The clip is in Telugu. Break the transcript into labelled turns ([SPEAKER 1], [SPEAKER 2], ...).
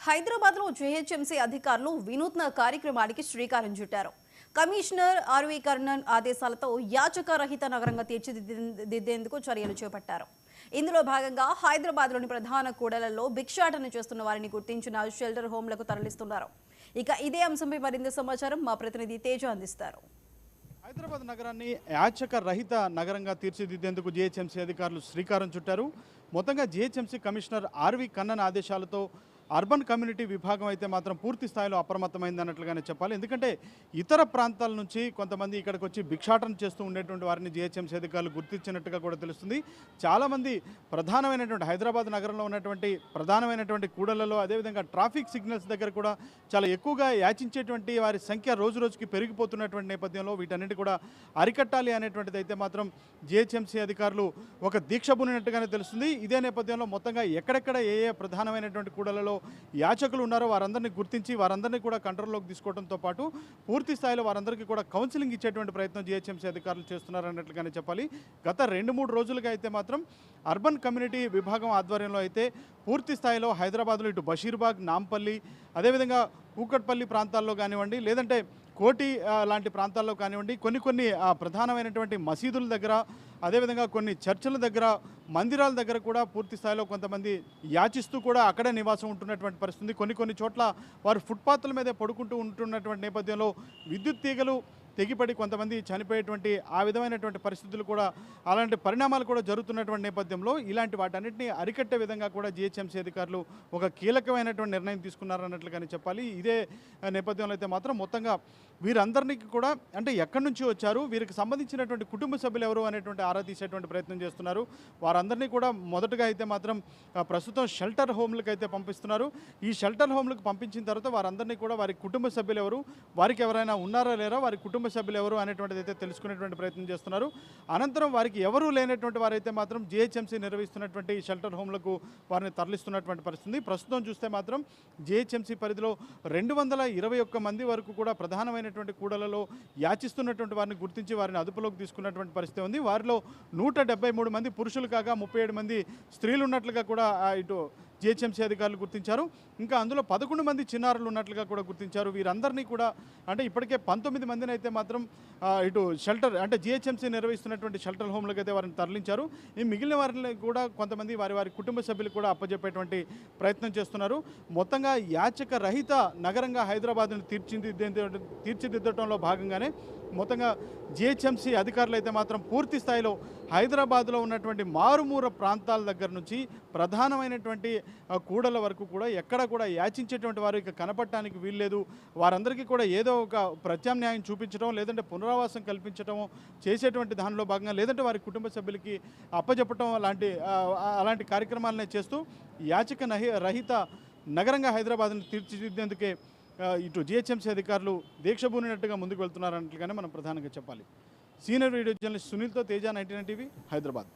[SPEAKER 1] హైదరాబాద్లో జీహెచ్ఎంసీ అధికారులు వినూత్న కార్యక్రమానికి శ్రీకారం చుట్టారు. కమిషనర్ ఆర్వి కర్ణన్ ఆదేశాలతో యాచక రహిత నగరంగా తీర్చిదిద్దేందుకు చర్యలు చేపట్టారు. ఇందులో భాగంగా హైదరాబాద్లోని ప్రధాన కూడళ్లలో భిక్షాటన చేస్తున్న వారిని గుర్తించిన షెల్టర్ హోమ్లకు తరలిస్తున్నారు. ఇక ఇదే అంశంపై మరింత సమాచారం మా ప్రతినిధి తేజ అందిస్తారు.
[SPEAKER 2] హైదరాబాద్ నగరాన్ని యాచక రహిత నగరంగా తీర్చిదిద్దేందుకు జీహెచ్ఎంసీ అధికారులు శ్రీకారం చుట్టారు. మొత్తంగా జీహెచ్ఎంసీ కమిషనర్ ఆర్వి కర్ణన్ ఆదేశాలతో అర్బన్ కమ్యూనిటీ విభాగం అయితే మాత్రం పూర్తి స్థాయిలో అప్రమత్తమైంది అన్నట్లుగానే చెప్పాలి. ఎందుకంటే ఇతర ప్రాంతాల నుంచి కొంతమంది ఇక్కడికి వచ్చి భిక్షాటన చేస్తూ ఉండేటువంటి వారిని జీహెచ్ఎంసీ అధికారులు గుర్తించినట్టుగా కూడా తెలుస్తుంది. చాలామంది ప్రధానమైనటువంటి హైదరాబాద్ నగరంలో ఉన్నటువంటి ప్రధానమైనటువంటి కూడళ్లలో, అదేవిధంగా ట్రాఫిక్ సిగ్నల్స్ దగ్గర కూడా చాలా ఎక్కువగా యాచించేటువంటి వారి సంఖ్య రోజు రోజుకి పెరిగిపోతున్నటువంటి నేపథ్యంలో వీటన్నిటి కూడా అరికట్టాలి అనేటువంటిది అయితే మాత్రం జీహెచ్ఎంసీ అధికారులు ఒక దీక్ష బూనినట్టుగానే తెలుస్తుంది. ఇదే నేపథ్యంలో మొత్తంగా ఎక్కడెక్కడ ఏ ప్రధానమైనటువంటి కూడళ్లలో యాచకులు ఉన్నారో వారందరినీ గుర్తించి వారందరినీ కూడా కంట్రోల్లోకి తీసుకోవడంతో పాటు పూర్తి స్థాయిలో వారందరికీ కూడా కౌన్సిలింగ్ ఇచ్చేటువంటి ప్రయత్నం జీహెచ్ఎంసీ అధికారులు చేస్తున్నారన్నట్లుగానే చెప్పాలి. గత 2-3 రోజులుగా అయితే మాత్రం అర్బన్ కమ్యూనిటీ విభాగం ఆధ్వర్యంలో అయితే పూర్తి స్థాయిలో హైదరాబాద్లో ఇటు బషీర్బాగ్, నాంపల్లి, అదేవిధంగా కూకట్పల్లి ప్రాంతాల్లో కానివ్వండి, లేదంటే కోటి లాంటి ప్రాంతాల్లో కానివ్వండి, కొన్ని ప్రధానమైనటువంటి మసీదుల దగ్గర, అదేవిధంగా కొన్ని చర్చిల దగ్గర, మందిరాల దగ్గర కూడా పూర్తి స్థాయిలో కొంతమంది యాచిస్తూ కూడా అక్కడే నివాసం ఉంటున్నటువంటి పరిస్థితి. కొన్ని చోట్ల వారు ఫుట్పాత్ల మీదే పడుకుంటూ ఉంటున్నటువంటి నేపథ్యంలో విద్యుత్ తీగలు తెగిపడి కొంతమంది చనిపోయేటువంటి ఆ విధమైనటువంటి పరిస్థితులు కూడా, అలాంటి పరిణామాలు కూడా జరుగుతున్నటువంటి నేపథ్యంలో ఇలాంటి వాటన్నిటిని అరికట్టే విధంగా కూడా జీహెచ్ఎంసీ అధికారులు ఒక కీలకమైనటువంటి నిర్ణయం తీసుకున్నారన్నట్లుగానే చెప్పాలి. ఇదే నేపథ్యంలో అయితే మాత్రం మొత్తంగా వీరందరికీ కూడా అంటే ఎక్కడి నుంచి వచ్చారు, వీరికి సంబంధించినటువంటి కుటుంబ సభ్యులు ఎవరు అనేటువంటి ఆరా తీసేటువంటి ప్రయత్నం చేస్తున్నారు. వారందరినీ కూడా మొదటగా అయితే మాత్రం ప్రస్తుతం షెల్టర్ హోమ్లకు అయితే పంపిస్తున్నారు. ఈ షెల్టర్ హోమ్లకు పంపించిన తర్వాత వారందరినీ కూడా వారి కుటుంబ సభ్యులు ఎవరు, వారికి ఎవరైనా ఉన్నారా లేరా, వారి కుటుంబ సభ్యులు ఎవరు అనేటువంటిది అయితే తెలుసుకునేటువంటి ప్రయత్నం చేస్తున్నారు. అనంతరం వారికి ఎవరూ లేనటువంటి వారైతే మాత్రం జీహెచ్ఎంసీ నిర్వహిస్తున్నటువంటి షెల్టర్ హోమ్లకు వారిని తరలిస్తున్నటువంటి పరిస్థితి. ప్రస్తుతం చూస్తే మాత్రం జీహెచ్ఎంసీ పరిధిలో 221 మంది వరకు కూడా ప్రధానమైనటువంటి కూడలలో యాచిస్తున్నటువంటి వారిని గుర్తించి వారిని అదుపులోకి తీసుకున్నటువంటి పరిస్థితి ఉంది. వారిలో 173 మంది పురుషులు కాగా 37 మంది స్త్రీలు ఉన్నట్లుగా కూడా ఇటు జీహెచ్ఎంసీ అధికారులు గుర్తించారు. ఇంకా అందులో 11 మంది చిన్నారులు ఉన్నట్లుగా కూడా గుర్తించారు. వీరందరినీ కూడా అంటే ఇప్పటికే 19 మందిని అయితే మాత్రం ఇటు షెల్టర్ అంటే జీహెచ్ఎంసీ నిర్వహిస్తున్నటువంటి షెల్టర్ హోమ్లకు అయితే వారిని తరలించారు. ఈ మిగిలిన వారిని కూడా కొంతమంది వారి కుటుంబ సభ్యులు కూడా అప్పజెప్పేటువంటి ప్రయత్నం చేస్తున్నారు. మొత్తంగా యాచక రహిత నగరంగా హైదరాబాద్ను తీర్చిదిద్దడంలో భాగంగానే మొత్తంగా జీహెచ్ఎంసీ అధికారులు అయితే మాత్రం పూర్తి స్థాయిలో హైదరాబాద్లో ఉన్నటువంటి మారుమూల ప్రాంతాల దగ్గర నుంచి ప్రధానమైనటువంటి కూడల వరకు కూడా ఎక్కడ కూడా యాచించేటువంటి వారు ఇక కనపడటానికి వీల్లేదు. వారందరికీ కూడా ఏదో ఒక ప్రత్యామ్నాయం చూపించడం, లేదంటే పునరావాసం కల్పించడం చేసేటువంటి దానిలో భాగంగా, లేదంటే వారి కుటుంబ సభ్యులకి అప్పచెప్పటం అలాంటి కార్యక్రమాలనే చేస్తూ యాచక రహిత నగరంగా హైదరాబాద్ను తీర్చిదిద్దేందుకే ఇటు జీహెచ్ఎంసీ అధికారులు దీక్షభూనినట్టుగా ముందుకు వెళ్తున్నారన్నట్లుగానే మనం ప్రధానంగా చెప్పాలి. సీనియర్ వీడియో జర్నలిస్ట్ సునీల్తో తేజ, 99 టీవీ, హైదరాబాద్.